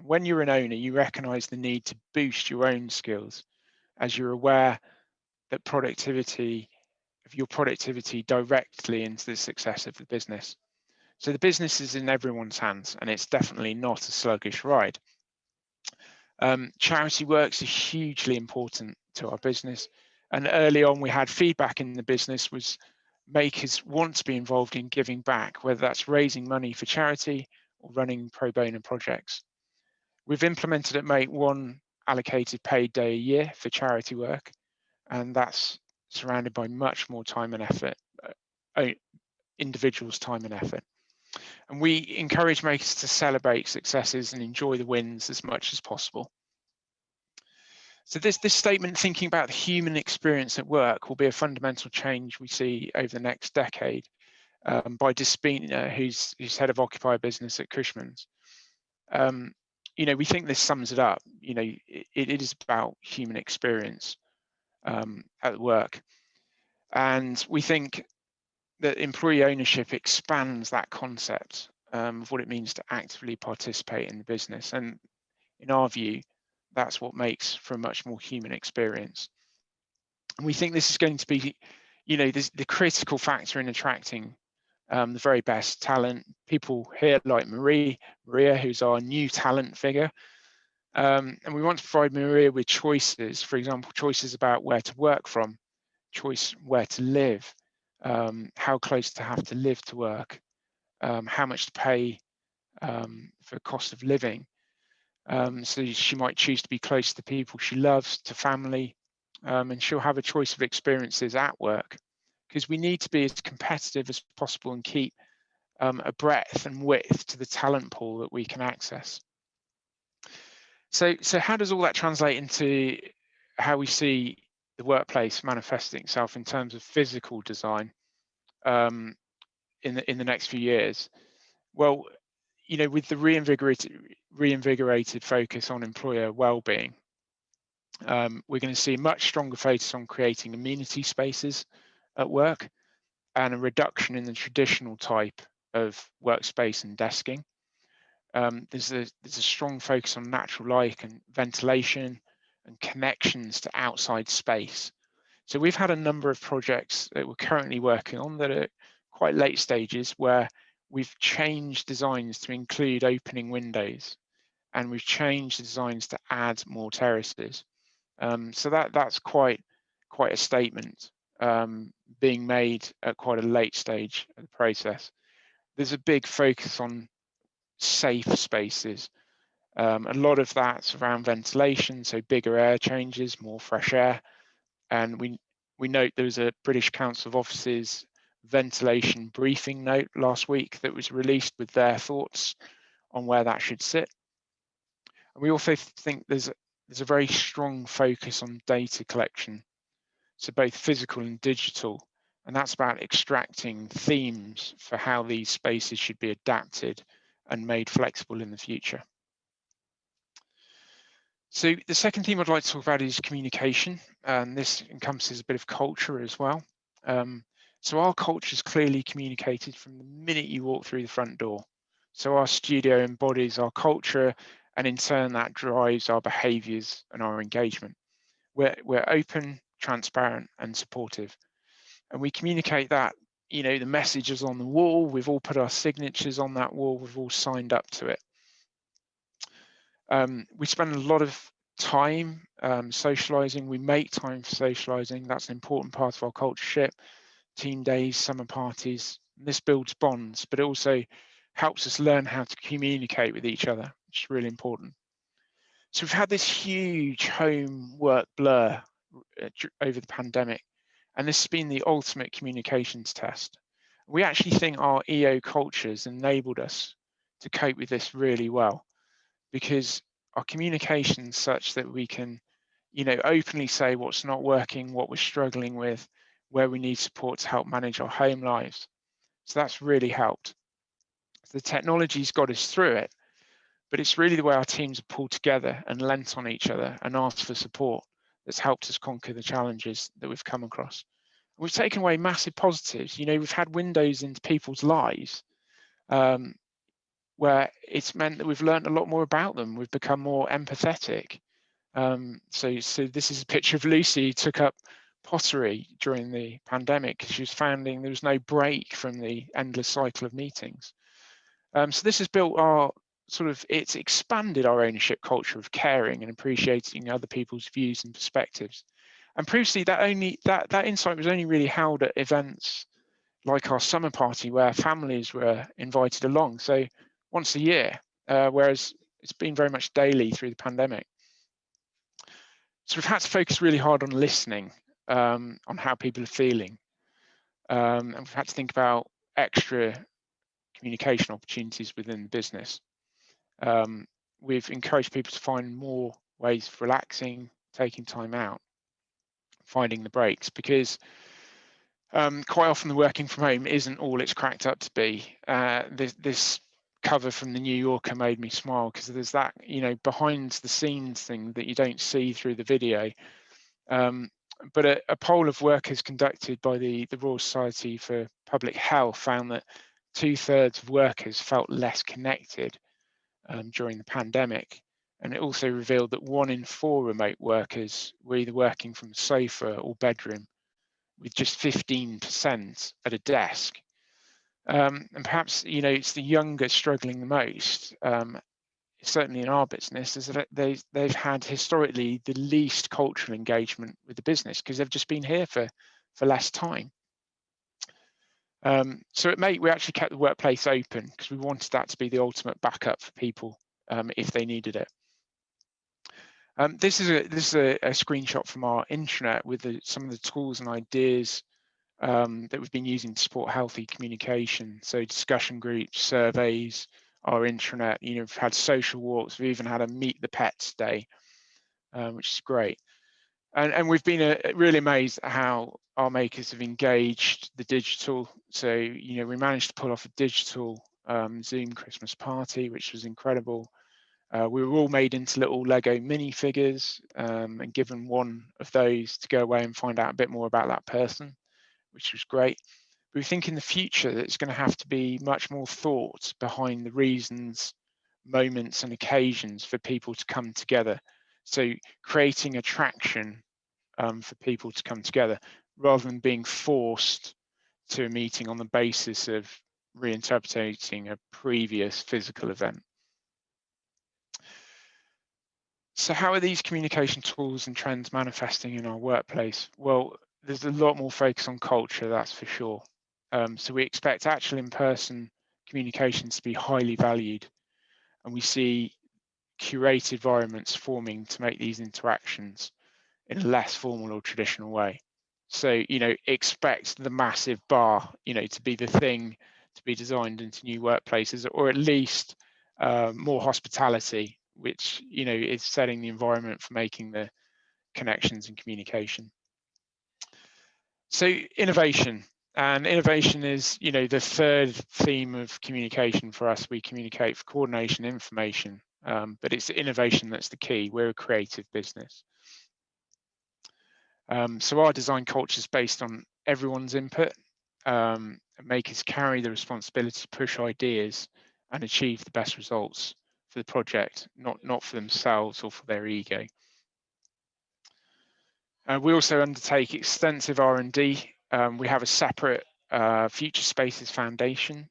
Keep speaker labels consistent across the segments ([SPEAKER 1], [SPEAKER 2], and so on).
[SPEAKER 1] When you're an owner, you recognise the need to boost your own skills, as you're aware that your productivity directly into the success of the business. So the business is in everyone's hands, and it's definitely not a sluggish ride. Charity works is hugely important to our business, and early on we had feedback in the business was makers want to be involved in giving back, whether that's raising money for charity or running pro bono projects. We've implemented at Mate one allocated paid day a year for charity work, and that's surrounded by much more time and effort, individuals' time and effort. And we encourage makers to celebrate successes and enjoy the wins as much as possible. So this statement, thinking about the human experience at work, will be a fundamental change we see over the next decade, by Despina, who's head of occupier business at Cushman's. We think this sums it up. It is about human experience at work, and we think that employee ownership expands that concept of what it means to actively participate in the business. And in our view, that's what makes for a much more human experience. And we think this is going to be, the critical factor in attracting the very best talent. People here like Maria, who's our new talent figure. And we want to provide Maria with choices, for example, choices about where to work from, choice where to live, how close to have to live to work, how much to pay for cost of living. So she might choose to be close to the people she loves, to family, and she'll have a choice of experiences at work, because we need to be as competitive as possible and keep a breadth and width to the talent pool that we can access. So how does all that translate into how we see the workplace manifesting itself in terms of physical design in the next few years? Well, with the reinvigorated focus on employer well-being, we're going to see a much stronger focus on creating amenity spaces at work and a reduction in the traditional type of workspace and desking. There's a strong focus on natural light and ventilation and connections to outside space. So we've had a number of projects that we're currently working on that are quite late stages, where we've changed designs to include opening windows, and we've changed designs to add more terraces. So that's quite a statement being made at quite a late stage of the process. There's a big focus on safe spaces. A lot of that's around ventilation, so bigger air changes, more fresh air. And we note there was a British Council of Offices ventilation briefing note last week that was released with their thoughts on where that should sit. And we also think there's a very strong focus on data collection, so both physical and digital, and that's about extracting themes for how these spaces should be adapted and made flexible in the future. So the second theme I'd like to talk about is communication, and this encompasses a bit of culture as well. So our culture is clearly communicated from the minute you walk through the front door. So our studio embodies our culture, and in turn that drives our behaviours and our engagement. We're open, transparent and supportive, and we communicate that, the messages on the wall, we've all put our signatures on that wall, we've all signed up to it. We spend a lot of time socializing. We make time for socializing. That's an important part of our culture. Team days, summer parties. This builds bonds, but it also helps us learn how to communicate with each other, which is really important. So we've had this huge home work blur over the pandemic, and this has been the ultimate communications test. We actually think our EO cultures enabled us to cope with this really well, because our communication is such that we can, openly say what's not working, what we're struggling with, where we need support to help manage our home lives. So that's really helped. The technology's got us through it, but it's really the way our teams have pulled together and lent on each other and asked for support that's helped us conquer the challenges that we've come across. We've taken away massive positives. We've had windows into people's lives. where it's meant that we've learned a lot more about them. We've become more empathetic. So this is a picture of Lucy, who took up pottery during the pandemic. She was finding there was no break from the endless cycle of meetings. So this has built our it's expanded our ownership culture of caring and appreciating other people's views and perspectives. And previously that insight was only really held at events like our summer party, where families were invited along, so once a year, whereas it's been very much daily through the pandemic. So we've had to focus really hard on listening, on how people are feeling, and we've had to think about extra communication opportunities within the business. We've encouraged people to find more ways of relaxing, taking time out, finding the breaks, because quite often the working from home isn't all it's cracked up to be. This cover from the New Yorker made me smile, because there's that, behind the scenes thing that you don't see through the video. But a poll of workers conducted by the Royal Society for Public Health found that 2/3 of workers felt less connected during the pandemic. And it also revealed that 1 in 4 remote workers were either working from a sofa or bedroom, with just 15% at a desk. And perhaps, it's the younger struggling the most. Certainly in our business, is that they've had historically the least cultural engagement with the business, because they've just been here for less time. So we actually kept the workplace open, because we wanted that to be the ultimate backup for people if they needed it. This is a screenshot from our intranet with some of the tools and ideas that we've been using to support healthy communication. So discussion groups, surveys, our intranet. We've had social walks. We've even had a Meet the Pets day, which is great. And we've been really amazed at how our makers have engaged the digital. So we managed to pull off a digital Zoom Christmas party, which was incredible. We were all made into little Lego minifigures and given one of those to go away and find out a bit more about that person, which was great. But we think in the future that it's going to have to be much more thought behind the reasons, moments and occasions for people to come together. So creating attraction for people to come together, rather than being forced to a meeting on the basis of reinterpreting a previous physical event. So how are these communication tools and trends manifesting in our workplace? Well, there's a lot more focus on culture, that's for sure. So we expect actual in-person communications to be highly valued, and we see curated environments forming to make these interactions in a less formal or traditional way. So, expect the massive bar, to be the thing to be designed into new workplaces, or at least more hospitality, which, is setting the environment for making the connections and communication. So innovation. And innovation is, the third theme of communication for us. We communicate for coordination, information, but it's innovation that's the key. We're a creative business. So our design culture is based on everyone's input. Makers carry the responsibility to push ideas and achieve the best results for the project, not for themselves or for their ego. We also undertake extensive R&D. We have a separate Future Spaces Foundation,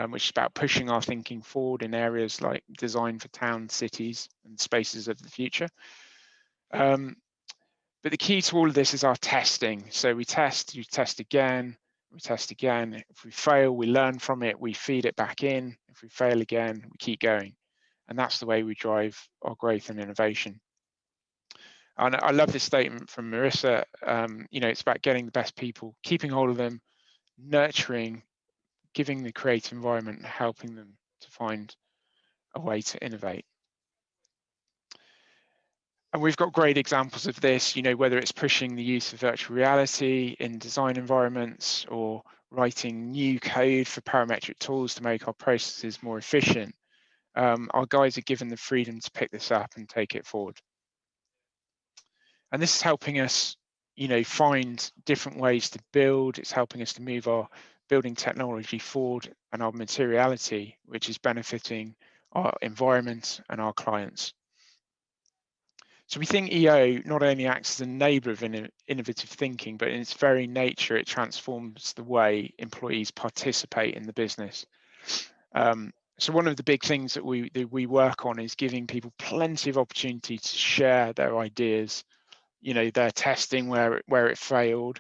[SPEAKER 1] which is about pushing our thinking forward in areas like design for towns, cities, and spaces of the future. But the key to all of this is our testing. So we test, you test again, we test again. If we fail, we learn from it, we feed it back in. If we fail again, we keep going. And that's the way we drive our growth and innovation. And I love this statement from Marissa. It's about getting the best people, keeping hold of them, nurturing, giving the creative environment, helping them to find a way to innovate. And we've got great examples of this, whether it's pushing the use of virtual reality in design environments, or writing new code for parametric tools to make our processes more efficient. Our guys are given the freedom to pick this up and take it forward. And this is helping us, find different ways to build. It's helping us to move our building technology forward and our materiality, which is benefiting our environment and our clients. So we think EO not only acts as an enabler of innovative thinking, but in its very nature, it transforms the way employees participate in the business. So one of the big things that we work on is giving people plenty of opportunity to share their ideas, you know, their testing where it failed,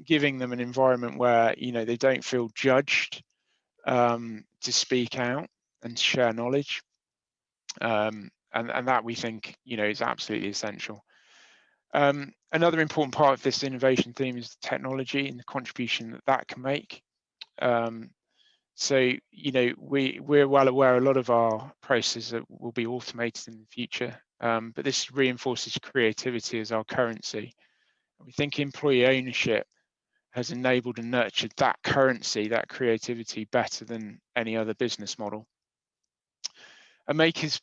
[SPEAKER 1] giving them an environment where, you know, they don't feel judged to speak out and share knowledge. And that we think, you know, is absolutely essential. Another important part of this innovation theme is technology and the contribution that can make. So, you know, we're well aware a lot of our processes will be automated in the future, but this reinforces creativity as our currency. We think employee ownership has enabled and nurtured that currency, that creativity, better than any other business model. And makers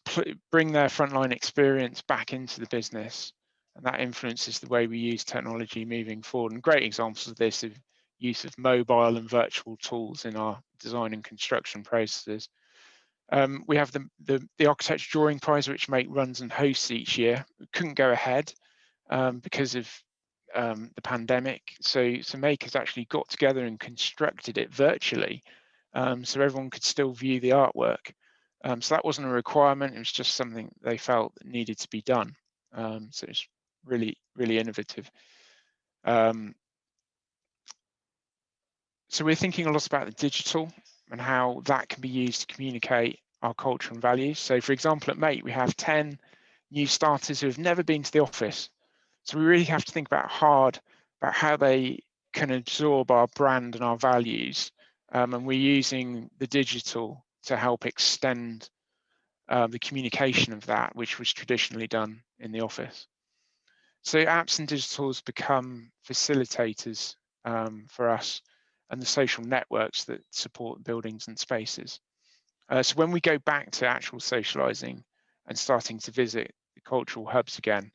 [SPEAKER 1] bring their frontline experience back into the business, and that influences the way we use technology moving forward. And great examples of this are use of mobile and virtual tools in our design and construction processes. We have the Architecture Drawing Prize, which Make runs and hosts each year. We couldn't go ahead because of the pandemic. So Make has actually got together and constructed it virtually, so everyone could still view the artwork. So that wasn't a requirement, it was just something they felt needed to be done. So it's really, really innovative. So we're thinking a lot about the digital and how that can be used to communicate our culture and values. So for example, at Make, we have 10 new starters who have never been to the office. So we really have to think hard about how they can absorb our brand and our values. And we're using the digital to help extend the communication of that, which was traditionally done in the office. So apps and digitals become facilitators for us and the social networks that support buildings and spaces. So when we go back to actual socializing and starting to visit the cultural hubs again,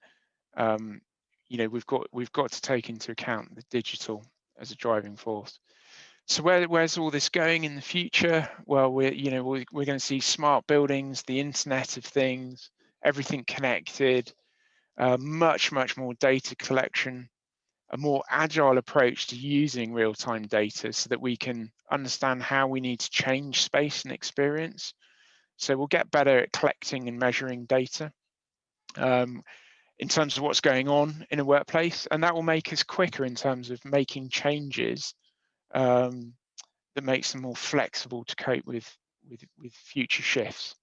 [SPEAKER 1] you know, we've got to take into account the digital as a driving force. So where's all this going in the future? Well, we're going to see smart buildings, the Internet of Things, everything connected, much more data collection, a more agile approach to using real-time data so that we can understand how we need to change space and experience. So we'll get better at collecting and measuring data in terms of what's going on in a workplace, and that will make us quicker in terms of making changes that makes them more flexible to cope with future shifts.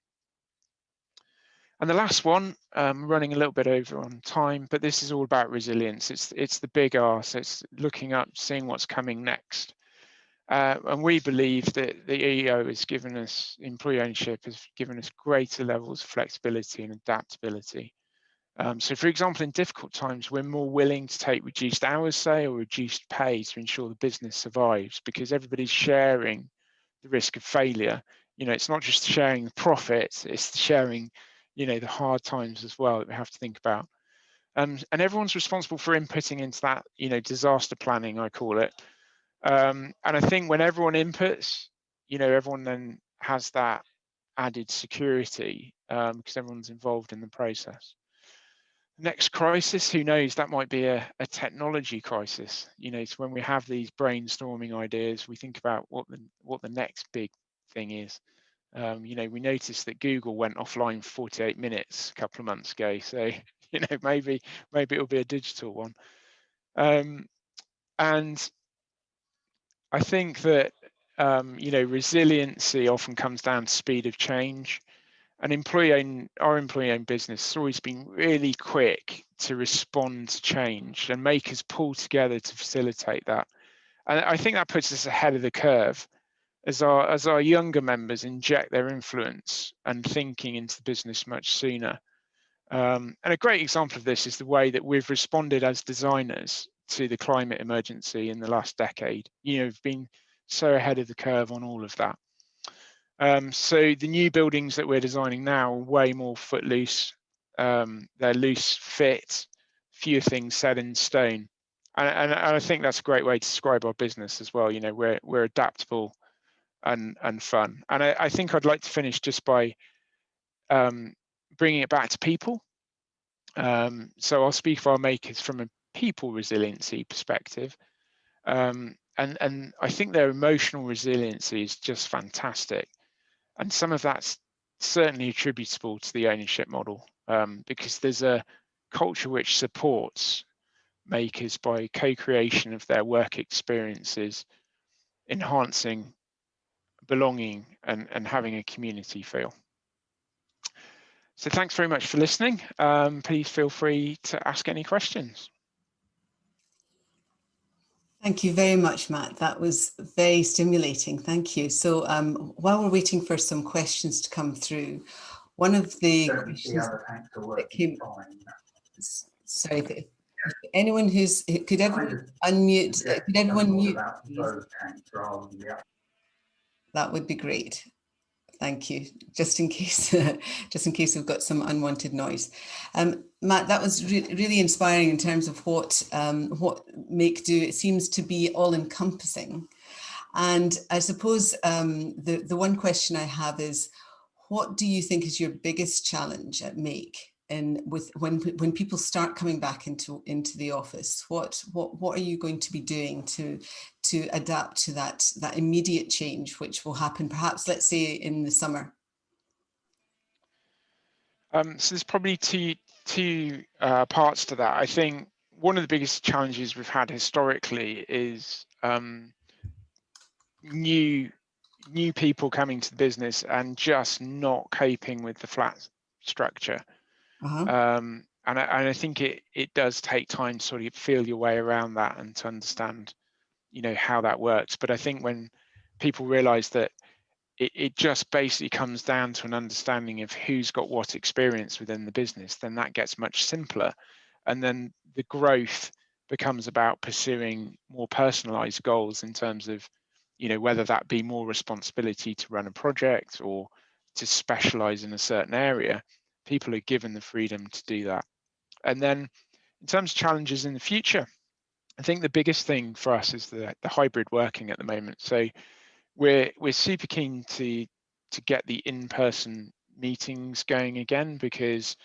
[SPEAKER 1] And the last one, running a little bit over on time, but this is all about resilience. It's the big R, so it's looking up, seeing what's coming next. And we believe that the EO has given us, employee ownership has given us greater levels of flexibility and adaptability. So for example, in difficult times, we're more willing to take reduced hours, say, or reduced pay to ensure the business survives, because everybody's sharing the risk of failure. You know, it's not just sharing the profits, it's sharing, you know, the hard times as well that we have to think about. And everyone's responsible for inputting into that, you know, disaster planning, I call it. And I think when everyone inputs, you know, everyone then has that added security because everyone's involved in the process. Next crisis, who knows, that might be a technology crisis. You know, so when we have these brainstorming ideas, we think about what the next big thing is. You know, we noticed that Google went offline for 48 minutes a couple of months ago. So, you know, maybe it'll be a digital one. And I think that, you know, resiliency often comes down to speed of change. And our employee-owned business has always been really quick to respond to change and make us pull together to facilitate that. And I think that puts us ahead of the curve as our younger members inject their influence and thinking into the business much sooner. And a great example of this is the way that we've responded as designers to the climate emergency in the last decade. You know, we've been so ahead of the curve on all of that. So the new buildings that we're designing now are way more footloose. They're loose fit, fewer things set in stone. And I think that's a great way to describe our business as well. You know, we're adaptable and fun. And I think I'd like to finish just by bringing it back to people. So I'll speak for our makers from a people resiliency perspective. And I think their emotional resiliency is just fantastic. And some of that's certainly attributable to the ownership model, because there's a culture which supports makers by co-creation of their work experiences, enhancing belonging and having a community feel. So thanks very much for listening. Please feel free to ask any questions.
[SPEAKER 2] Thank you very much, Matt. That was very stimulating. Thank you. So while we're waiting for some questions to come through, one of the questions that came, sorry, if anyone who's, could everyone unmute, could everyone mute, please? That would be great. Thank you. Just in case we've got some unwanted noise. Matt, that was really inspiring in terms of what Make Do. It seems to be all encompassing. And I suppose the one question I have is, what do you think is your biggest challenge at Make? And when people start coming back into the office, what are you going to be doing to adapt to that immediate change, which will happen perhaps, let's say, in the summer?
[SPEAKER 1] So there's probably two parts to that. I think one of the biggest challenges we've had historically is new people coming to the business and just not coping with the flat structure. And I think it does take time to sort of feel your way around that and to understand, you know, how that works. But I think when people realize that it just basically comes down to an understanding of who's got what experience within the business, then that gets much simpler. And then the growth becomes about pursuing more personalized goals in terms of, you know, whether that be more responsibility to run a project or to specialize in a certain area. People are given the freedom to do that. And then in terms of challenges in the future, I think the biggest thing for us is the hybrid working at the moment. So we're super keen to get the in-person meetings going again, because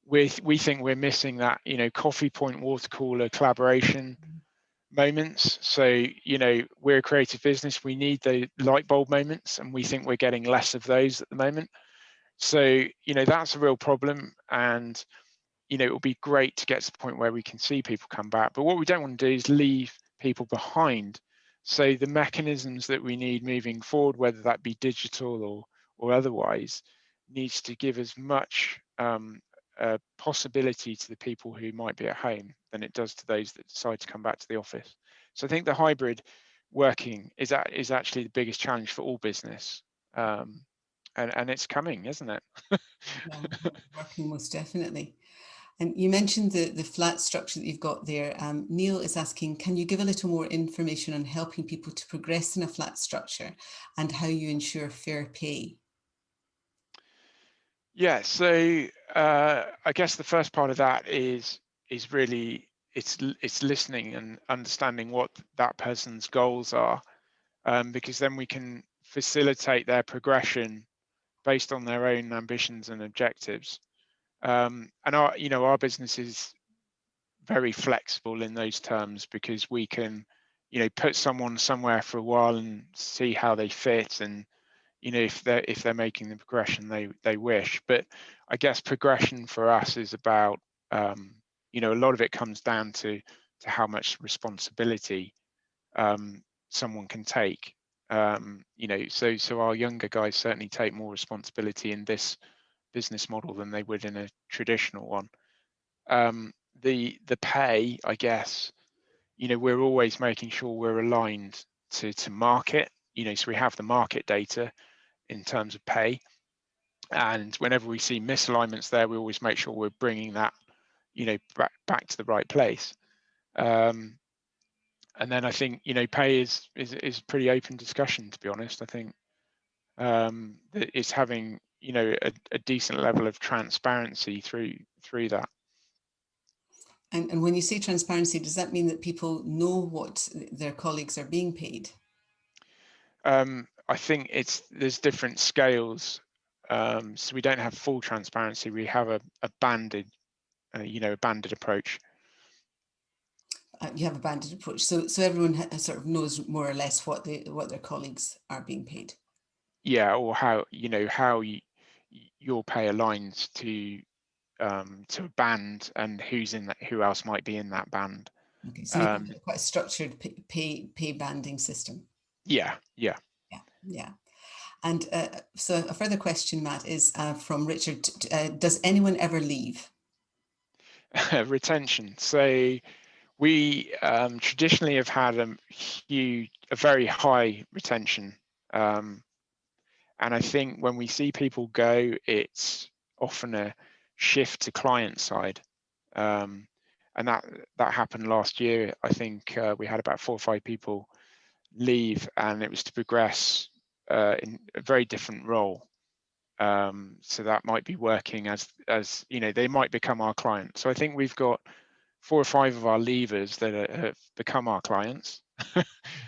[SPEAKER 1] we think we're missing that, you know, coffee point water cooler collaboration moments. So, you know, we're a creative business, we need the light bulb moments, and we think we're getting less of those at the moment. So, you know, that's a real problem. And you know, it will be great to get to the point where we can see people come back. But what we don't want to do is leave people behind. So the mechanisms that we need moving forward, whether that be digital or otherwise, needs to give as much possibility to the people who might be at home than it does to those that decide to come back to the office. So I think the hybrid working is actually the biggest challenge for all business. And it's coming, isn't it?
[SPEAKER 2] Yeah, working most definitely. And you mentioned the flat structure that you've got there. Neil is asking, can you give a little more information on helping people to progress in a flat structure and how you ensure fair pay?
[SPEAKER 1] Yeah, so I guess the first part of that is really it's listening and understanding what that person's goals are, because then we can facilitate their progression based on their own ambitions and objectives. And our business is very flexible in those terms, because we can, you know, put someone somewhere for a while and see how they fit, and you know, if they're making the progression they wish. But I guess progression for us is about, you know, a lot of it comes down to how much responsibility someone can take. You know, so our younger guys certainly take more responsibility in this business model than they would in a traditional one. The pay, I guess, you know, we're always making sure we're aligned to market. You know, so we have the market data in terms of pay, and whenever we see misalignments there, we always make sure we're bringing that, you know, back to the right place. And then I think, you know, pay is pretty open discussion, to be honest. I think it's having, you know, a decent level of transparency through that.
[SPEAKER 2] And when you say transparency, does that mean that people know what their colleagues are being paid?
[SPEAKER 1] I think there's different scales. So we don't have full transparency. We have a banded, a banded approach.
[SPEAKER 2] You have a banded approach, so everyone sort of knows more or less what their colleagues are being paid.
[SPEAKER 1] Yeah, or how your pay aligns to a band and who else might be in that band.
[SPEAKER 2] Okay, so you have quite a structured pay banding system.
[SPEAKER 1] Yeah.
[SPEAKER 2] Yeah. And so a further question, Matt, is from Richard. Does anyone ever leave?
[SPEAKER 1] Retention. So we traditionally have had a very high retention. And I think when we see people go, it's often a shift to client side. And that happened last year. I think we had about 4 or 5 people leave, and it was to progress in a very different role. So that might be working as they might become our client. So I think we've got 4 or 5 of our leavers that have become our clients.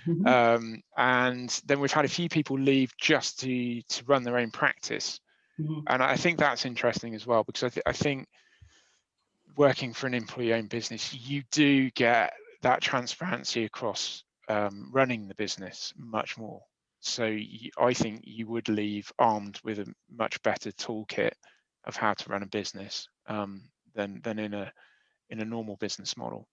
[SPEAKER 2] Mm-hmm.
[SPEAKER 1] And then we've had a few people leave just to run their own practice.
[SPEAKER 2] Mm-hmm.
[SPEAKER 1] And I think that's interesting as well, because I think working for an employee-owned business, you do get that transparency across running the business much more. So I think you would leave armed with a much better toolkit of how to run a business than in a normal business model.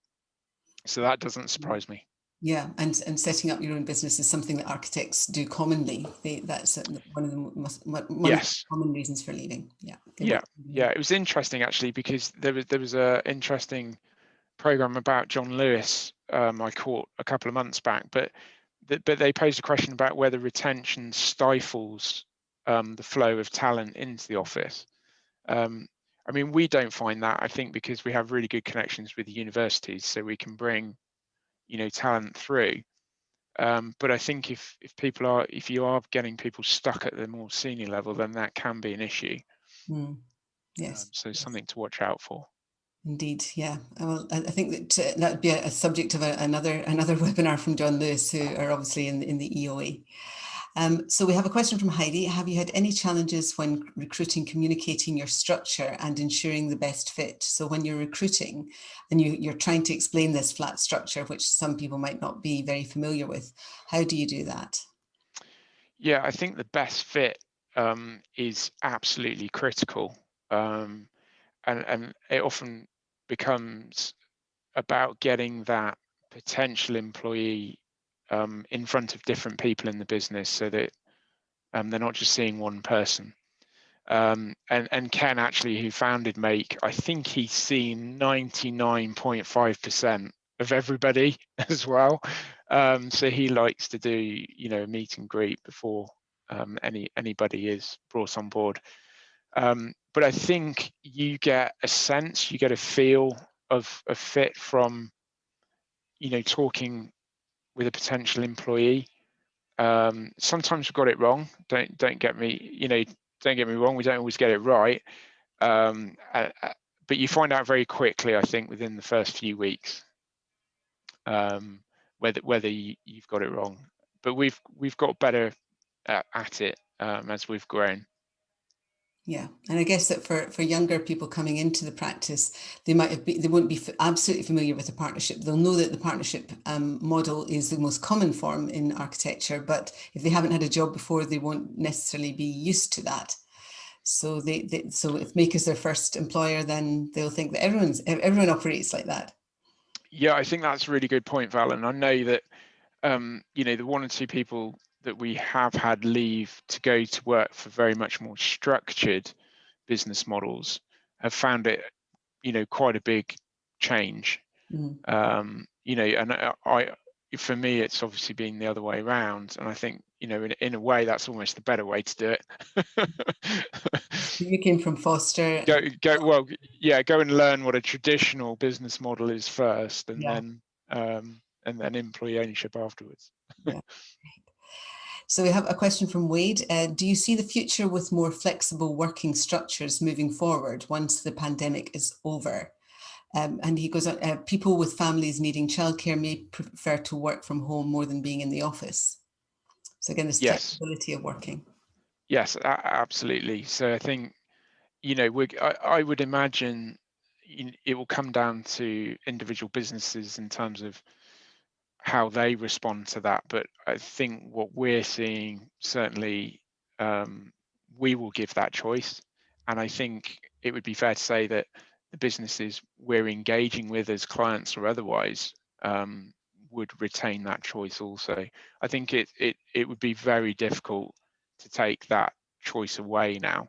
[SPEAKER 1] So that doesn't surprise me.
[SPEAKER 2] Yeah, and setting up your own business is something that architects do commonly. That's one of the common reasons for leaving. Yeah.
[SPEAKER 1] Yeah. It was interesting actually, because there was a interesting program about John Lewis I caught a couple of months back, but they posed a question about whether retention stifles the flow of talent into the office. I mean, we don't find that, I think, because we have really good connections with the universities, so we can bring talent through. But I think if you are getting people stuck at the more senior level, then that can be an issue.
[SPEAKER 2] Yes.
[SPEAKER 1] So something to watch out for.
[SPEAKER 2] Indeed, yeah. Well, I think that that would be a subject of another webinar from John Lewis, who are obviously in the EOA. So we have a question from Heidi. Have you had any challenges when recruiting, communicating your structure and ensuring the best fit? So when you're recruiting and you're trying to explain this flat structure, which some people might not be very familiar with, how do you do that?
[SPEAKER 1] Yeah, I think the best fit is absolutely critical. And it often becomes about getting that potential employee in front of different people in the business, so that they're not just seeing one person. And Ken, actually, who founded Make, I think he's seen 99.5% of everybody as well. So he likes to do, a meet and greet before anybody is brought on board. But I think you get a sense, you get a feel of a fit from, talking with a potential employee. Sometimes we've got it wrong. Don't get me wrong. We don't always get it right. But you find out very quickly, I think, within the first few weeks, whether you've got it wrong. But we've got better at it as we've grown.
[SPEAKER 2] Yeah, and I guess that for younger people coming into the practice, they won't be absolutely familiar with the partnership. They'll know that the partnership model is the most common form in architecture, but if they haven't had a job before, they won't necessarily be used to that. So so if Make is their first employer, then they'll think that everyone operates like that.
[SPEAKER 1] Yeah, I think that's a really good point, Val. And I know that the 1 or 2 people that we have had leave to go to work for very much more structured business models have found it, quite a big change. And for me, it's obviously been the other way around. And I think, in a way, that's almost the better way to do it.
[SPEAKER 2] You came from Foster.
[SPEAKER 1] Go and learn what a traditional business model is first, and then employee ownership afterwards.
[SPEAKER 2] Yeah. So we have a question from Wade. Do you see the future with more flexible working structures moving forward once the pandemic is over? And he goes on, people with families needing childcare may prefer to work from home more than being in the office. So again, this
[SPEAKER 1] Yes.
[SPEAKER 2] flexibility of working.
[SPEAKER 1] Yes, absolutely. So I think, I would imagine it will come down to individual businesses in terms of how they respond to that. But I think what we're seeing, certainly, we will give that choice. And I think it would be fair to say that the businesses we're engaging with as clients or otherwise would retain that choice also. I think it would be very difficult to take that choice away now.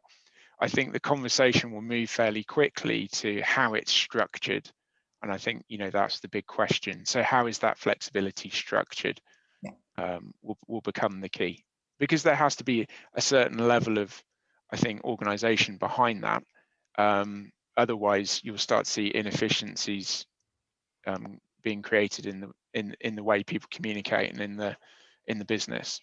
[SPEAKER 1] I think the conversation will move fairly quickly to how it's structured. And I think, that's the big question. So how is that flexibility structured?
[SPEAKER 2] Yeah.
[SPEAKER 1] Will become the key, because there has to be a certain level of, I think, organization behind that. Otherwise, you'll start to see inefficiencies being created in the way people communicate and in the business.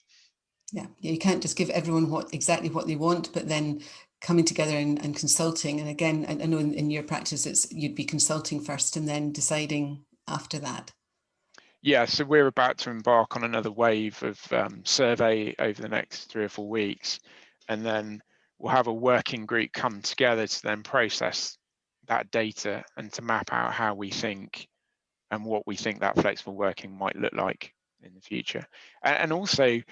[SPEAKER 2] Yeah, you can't just give everyone exactly what they want, but then coming together and consulting. And again, I know in your practice, you'd be consulting first and then deciding after that.
[SPEAKER 1] Yeah, so we're about to embark on another wave of survey over the next 3 or 4 weeks, and then we'll have a working group come together to then process that data and to map out how we think and what we think that flexible working might look like in the future, and also,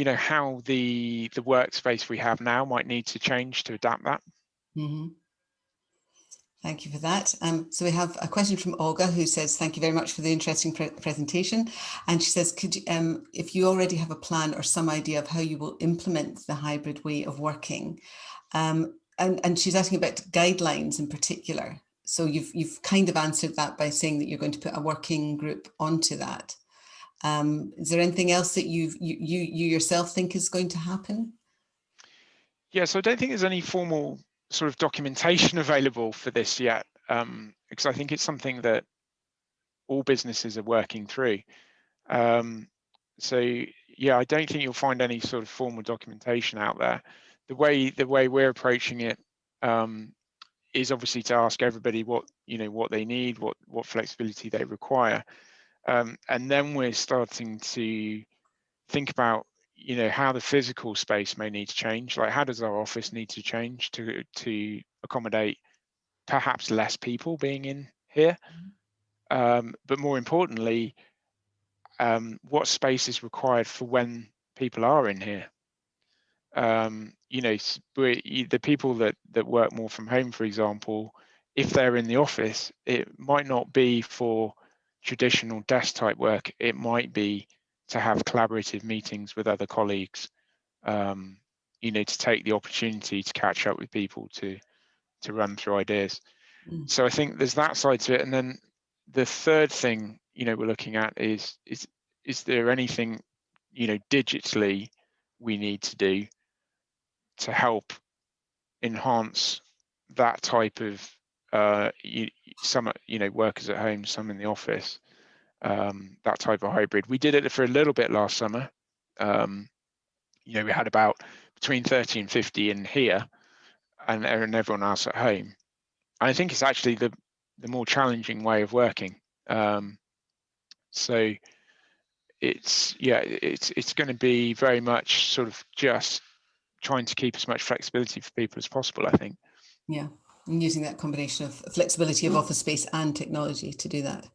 [SPEAKER 1] how the workspace we have now might need to change to adapt that.
[SPEAKER 2] Mm-hmm. Thank you for that. So we have a question from Olga, who says, thank you very much for the interesting presentation. And she says, could you, if you already have a plan or some idea of how you will implement the hybrid way of working, and she's asking about guidelines in particular. So you've kind of answered that by saying that you're going to put a working group onto that. Is there anything else that you yourself think is going to happen?
[SPEAKER 1] Yeah, so I don't think there's any formal sort of documentation available for this yet, because I think it's something that all businesses are working through. So yeah, I don't think you'll find any sort of formal documentation out there. The way we're approaching it is obviously to ask everybody what they need, what flexibility they require, and then we're starting to think about how the physical space may need to change. Like, how does our office need to change to accommodate perhaps less people being in here, but more importantly, what space is required for when people are in here. The people that work more from home, for example, if they're in the office, it might not be for traditional desk type work. It might be to have collaborative meetings with other colleagues, to take the opportunity to catch up with people, to run through ideas. So I think there's that side to it. And then the third thing, we're looking at is there anything, digitally we need to do to help enhance that type of some workers at home, some in the office, that type of hybrid. We did it for a little bit last summer. We had about between 30 and 50 in here, and everyone else at home. And I think it's actually the more challenging way of working. So it's going to be very much sort of just trying to keep as much flexibility for people as possible, I think.
[SPEAKER 2] Yeah, and using that combination of flexibility of office space and technology to do that.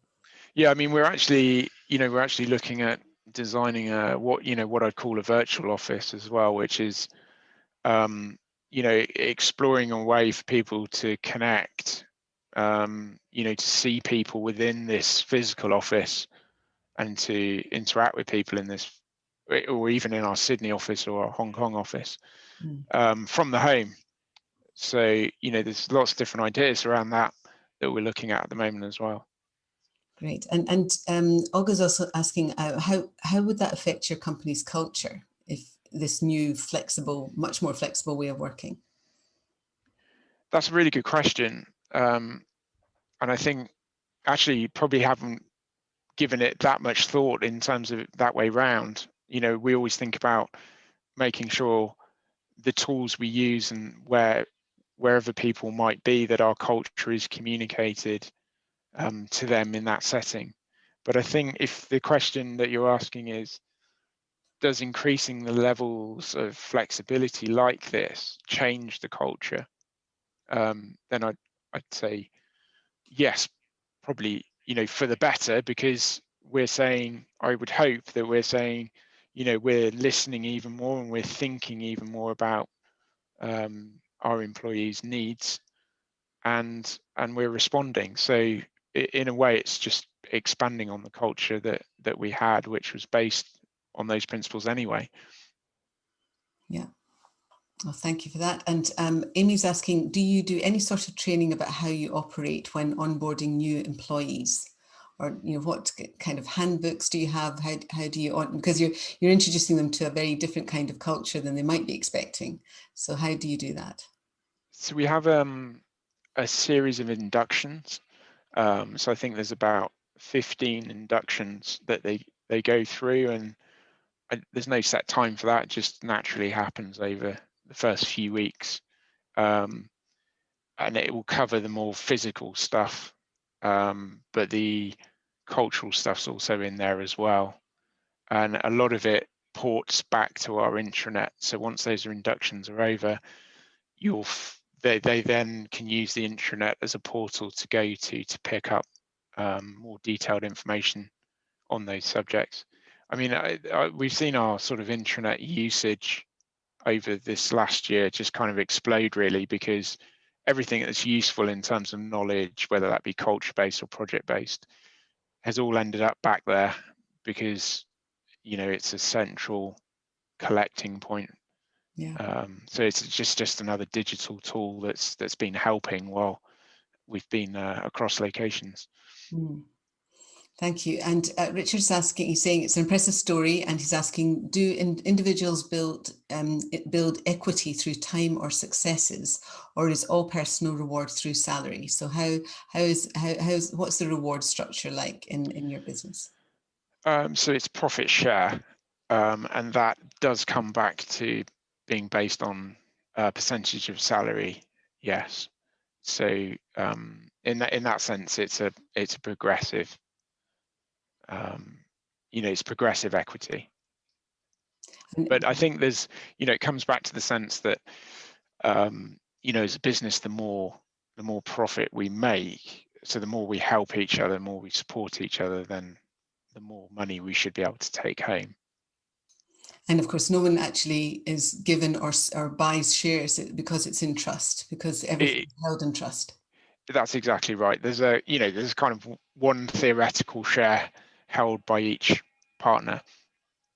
[SPEAKER 1] Yeah, I mean, we're actually looking at designing what I'd call a virtual office as well, which is exploring a way for people to connect, to see people within this physical office and to interact with people in this, or even in our Sydney office or our Hong Kong office, from the home. So, there's lots of different ideas around that we're looking at the moment as well.
[SPEAKER 2] Great. And Olga's also asking, how would that affect your company's culture if this new much more flexible way of working?
[SPEAKER 1] That's a really good question. And I think actually you probably haven't given it that much thought in terms of that way round. We always think about making sure the tools we use and wherever people might be, that our culture is communicated to them in that setting. But I think if the question that you're asking is, does increasing the levels of flexibility like this change the culture? Then I'd say yes, probably, for the better, because we're saying, I would hope that we're saying, we're listening even more and we're thinking even more about our employees' needs, and we're responding. So in a way, it's just expanding on the culture that we had, which was based on those principles anyway.
[SPEAKER 2] Yeah. Well, thank you for that. And Amy's asking, do you do any sort of training about how you operate when onboarding new employees? Or what kind of handbooks do you have? How do you, because you're introducing them to a very different kind of culture than they might be expecting. So how do you do that?
[SPEAKER 1] So we have a series of inductions. So I think there's about 15 inductions that they go through, and there's no set time for that. It just naturally happens over the first few weeks. And it will cover the more physical stuff, but the cultural stuff's also in there as well. And a lot of it ports back to our intranet. So once those inductions are over, they then can use the intranet as a portal to go to pick up more detailed information on those subjects. I mean, we've seen our sort of intranet usage over this last year just kind of explode, really, because everything that's useful in terms of knowledge, whether that be culture-based or project-based, has all ended up back there, because it's a central collecting point.
[SPEAKER 2] Yeah.
[SPEAKER 1] So it's just another digital tool that's been helping while we've been across locations.
[SPEAKER 2] Mm. Thank you. And Richard's asking, he's saying it's an impressive story, and he's asking, do individuals build equity through time or successes, or is all personal reward through salary? So what's the reward structure like in your business?
[SPEAKER 1] So it's profit share, and that does come back to being based on a percentage of salary. Yes. So in that sense, it's a progressive, it's progressive equity. But I think there's, it comes back to the sense that, as a business, the more profit we make, so the more we help each other, the more we support each other, then the more money we should be able to take home.
[SPEAKER 2] And of course, no one actually is given or buys shares because it's in trust, because everything's held in trust.
[SPEAKER 1] That's exactly right. There's kind of one theoretical share held by each partner.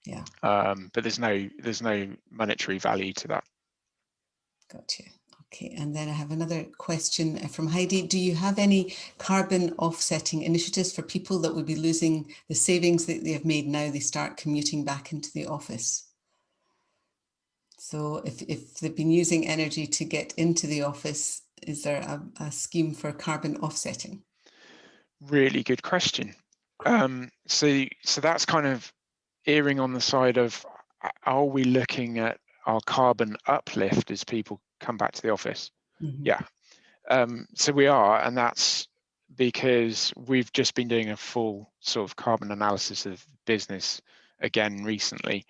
[SPEAKER 2] Yeah.
[SPEAKER 1] But there's no monetary value to that.
[SPEAKER 2] Got you. Okay, and then I have another question from Heidi. Do you have any carbon offsetting initiatives for people that would be losing the savings that they have made now they start commuting back into the office? So if they've been using energy to get into the office, is there a scheme for carbon offsetting?
[SPEAKER 1] Really good question. So that's kind of erring on the side of, are we looking at our carbon uplift as people come back to the office?
[SPEAKER 2] Mm-hmm.
[SPEAKER 1] Yeah. So we are, and that's because we've just been doing a full sort of carbon analysis of business again recently,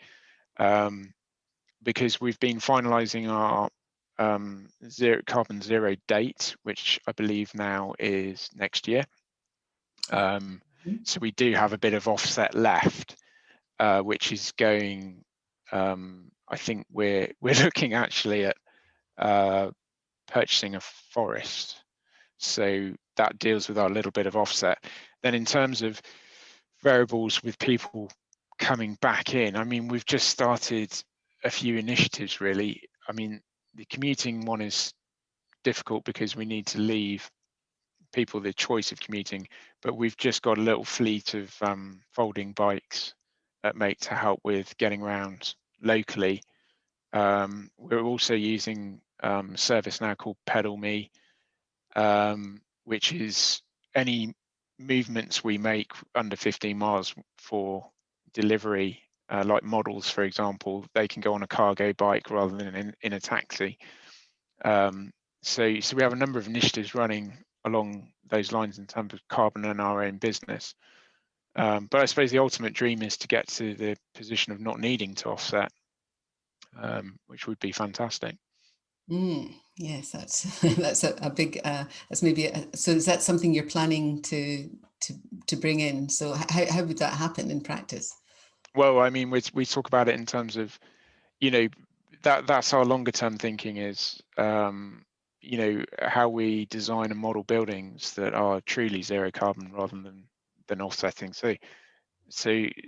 [SPEAKER 1] because we've been finalizing our carbon zero date, which I believe now is next year. So we do have a bit of offset left, which is going. I think we're looking actually at purchasing a forest, so that deals with our little bit of offset. Then in terms of variables with people coming back in, I mean, we've just started a few initiatives, really. I mean, the commuting one is difficult because we need to leave people the choice of commuting, but we've just got a little fleet of folding bikes at Make to help with getting around locally. We're also using a service now called Pedal Me, which is any movements we make under 15 miles for delivery, like models, for example, they can go on a cargo bike rather than in a taxi. So we have a number of initiatives running along those lines in terms of carbon in our own business. But I suppose the ultimate dream is to get to the position of not needing to offset, which would be fantastic.
[SPEAKER 2] Yes, that's that's a big that's maybe so is that something you're planning to bring in? So how would that happen in practice?
[SPEAKER 1] Well, I mean, we talk about it in terms of, you know, that's our longer term thinking is, you know, how we design and model buildings that are truly zero carbon rather than offsetting. So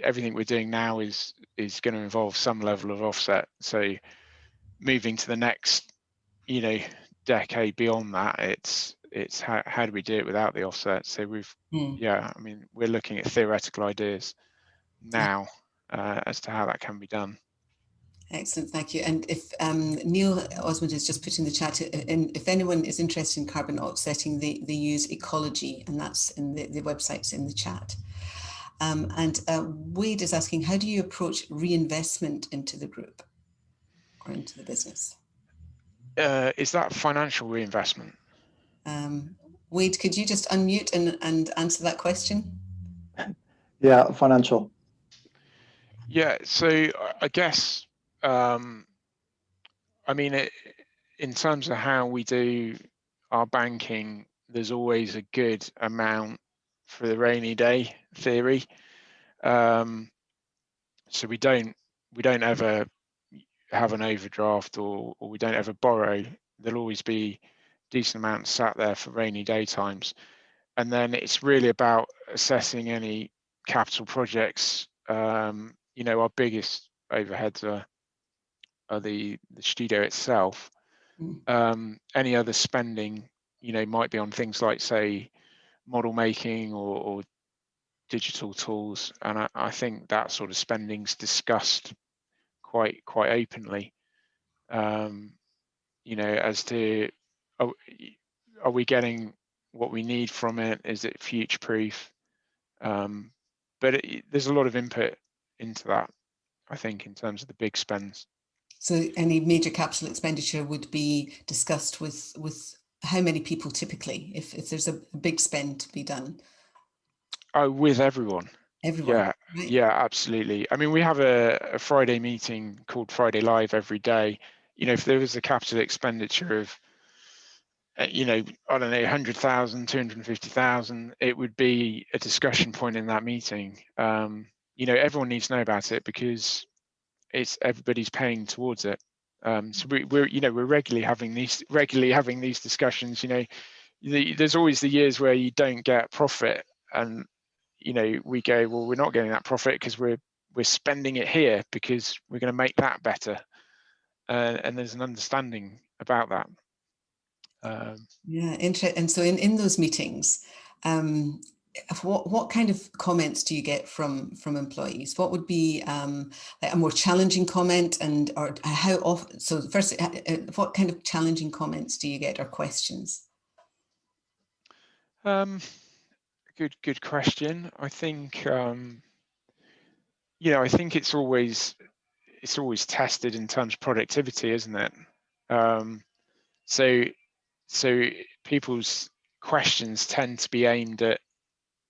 [SPEAKER 1] everything we're doing now is going to involve some level of offset. So moving to the next, you know, decade beyond that, it's how do we do it without the offset? So yeah, I mean, we're looking at theoretical ideas now as to how that can be done.
[SPEAKER 2] Excellent, thank you. And if Neil Osmond is just put in the chat, and if anyone is interested in carbon offsetting, they use Ecology, and that's in the website's in the chat. And Wade is asking, how do you approach reinvestment into the group or into the business?
[SPEAKER 1] Is that financial reinvestment?
[SPEAKER 2] Wade, could you just unmute and answer that question?
[SPEAKER 3] Yeah, financial.
[SPEAKER 1] Yeah, so I guess, I mean, in terms of how we do our banking, there's always a good amount for the rainy day theory. So we don't ever have an overdraft or we don't ever borrow. There'll always be decent amounts sat there for rainy day times. And then it's really about assessing any capital projects. You know, our biggest overheads are the studio itself. Any other spending, you know, might be on things like, say, model making or digital tools, and I think that sort of spending's discussed quite openly. You know, as to are we getting what we need from it? Is it future proof? But there's a lot of input into that, I think, in terms of the big spends.
[SPEAKER 2] So any major capital expenditure would be discussed with how many people typically, if there's a big spend to be done?
[SPEAKER 1] Oh, with everyone.
[SPEAKER 2] Everyone.
[SPEAKER 1] Yeah, right. Yeah, absolutely. I mean, we have a Friday meeting called Friday Live every day. You know, if there was a capital expenditure of, you know, I don't know, 100,000, 250,000, it would be a discussion point in that meeting. You know, everyone needs to know about it because everybody's paying towards it. So we're regularly having these discussions. You know, there's always the years where you don't get profit, and you know, we go, well, we're not getting that profit because we're spending it here because we're going to make that better, and there's an understanding about that.
[SPEAKER 2] Yeah, interesting. And so in those meetings, what kind of comments do you get from employees? What would be a more challenging comment, and or how often? So first, what kind of challenging comments do you get or questions?
[SPEAKER 1] Good question. I think you know, I think it's always tested in terms of productivity, isn't it? So people's questions tend to be aimed at,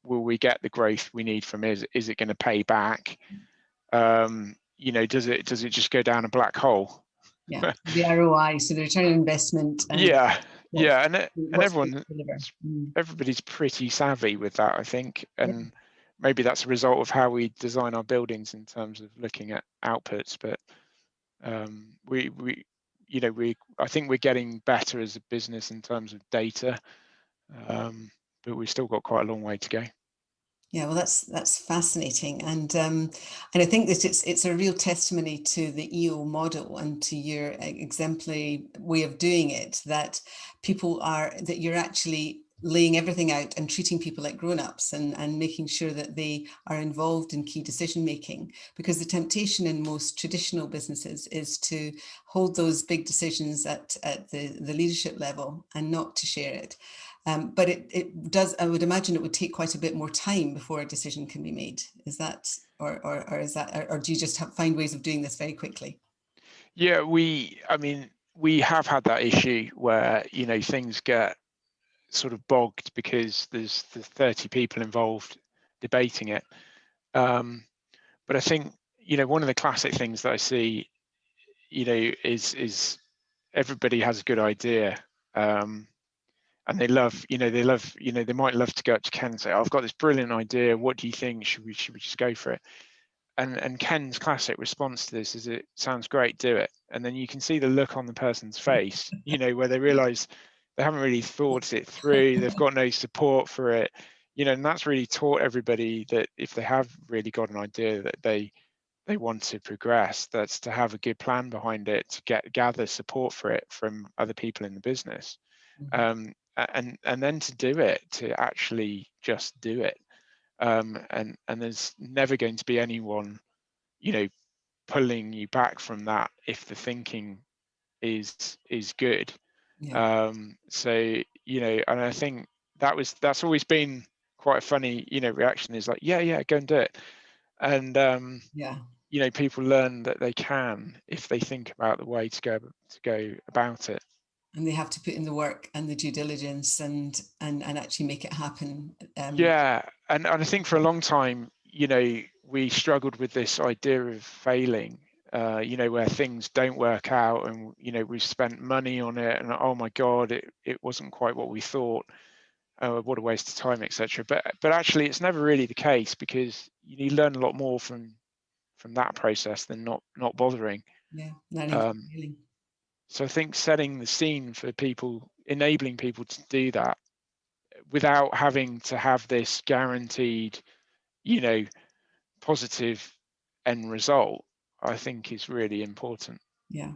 [SPEAKER 1] will we get the growth we need from it? Is it going to pay back? You know, does it just go down a black hole?
[SPEAKER 2] Yeah, the ROI, so the return on investment. And
[SPEAKER 1] yeah, and everybody's pretty savvy with that, I think, and maybe that's a result of how we design our buildings in terms of looking at outputs. But I think we're getting better as a business in terms of data, but we've still got quite a long way to go.
[SPEAKER 2] Yeah, well, that's fascinating, and I think that it's a real testimony to the EO model and to your exemplary way of doing it, that you're actually laying everything out and treating people like grown-ups and making sure that they are involved in key decision making, because the temptation in most traditional businesses is to hold those big decisions at the leadership level and not to share it. But it does, I would imagine it would take quite a bit more time before a decision can be made. Is that, or is that, or do you just find ways of doing this very quickly?
[SPEAKER 1] Yeah, I mean, we have had that issue where, you know, things get sort of bogged because there's 30 people involved debating it. But I think, you know, one of the classic things that I see, you know, is everybody has a good idea, and they love, you know, they might love to go up to Ken and say, oh, I've got this brilliant idea. What do you think? Should we just go for it? And Ken's classic response to this is, it sounds great, do it. And then you can see the look on the person's face, you know, where they realize they haven't really thought it through. They've got no support for it, you know, and that's really taught everybody that if they have really got an idea that they want to progress, that's to have a good plan behind it, to gather support for it from other people in the business. And then to do it, to actually just do it. And there's never going to be anyone, you know, pulling you back from that if the thinking is good.
[SPEAKER 2] Yeah.
[SPEAKER 1] So, you know, and I think that's always been quite a funny, you know, reaction, is like, yeah, go and do it. And
[SPEAKER 2] Yeah.
[SPEAKER 1] you know, people learn that they can if they think about the way to go about it.
[SPEAKER 2] And they have to put in the work and the due diligence and actually make it happen.
[SPEAKER 1] Yeah, and I think for a long time, you know, we struggled with this idea of failing, you know, where things don't work out, and you know, we've spent money on it, and oh my God, it wasn't quite what we thought. What a waste of time, etc. But actually, it's never really the case, because you learn a lot more from that process than not bothering.
[SPEAKER 2] Yeah, learning from failing.
[SPEAKER 1] So I think setting the scene for people, enabling people to do that without having to have this guaranteed, you know, positive end result, I think is really important.
[SPEAKER 2] Yeah.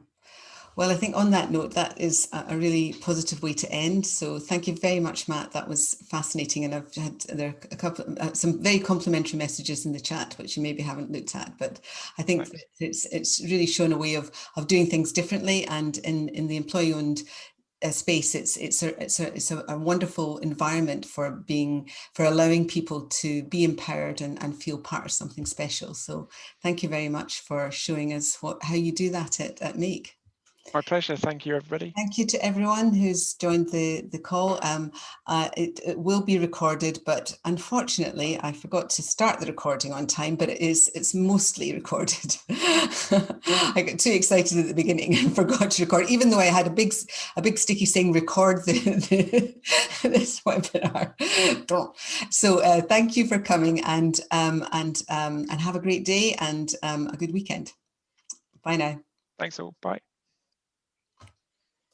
[SPEAKER 2] Well, I think on that note, that is a really positive way to end. So thank you very much, Matt. That was fascinating. And I've had a couple, some very complimentary messages in the chat, which you maybe haven't looked at, but I think that it's really shown a way of doing things differently. And in the employee-owned space, it's a wonderful environment for allowing people to be empowered and feel part of something special. So thank you very much for showing us how you do that at Make.
[SPEAKER 1] My pleasure. Thank you, everybody.
[SPEAKER 2] Thank you to everyone who's joined the call. It will be recorded, but unfortunately, I forgot to start the recording on time, but it's mostly recorded. I got too excited at the beginning and forgot to record, even though I had a big sticky saying record this webinar. So thank you for coming, and have a great day and a good weekend. Bye now.
[SPEAKER 1] Thanks all. Bye.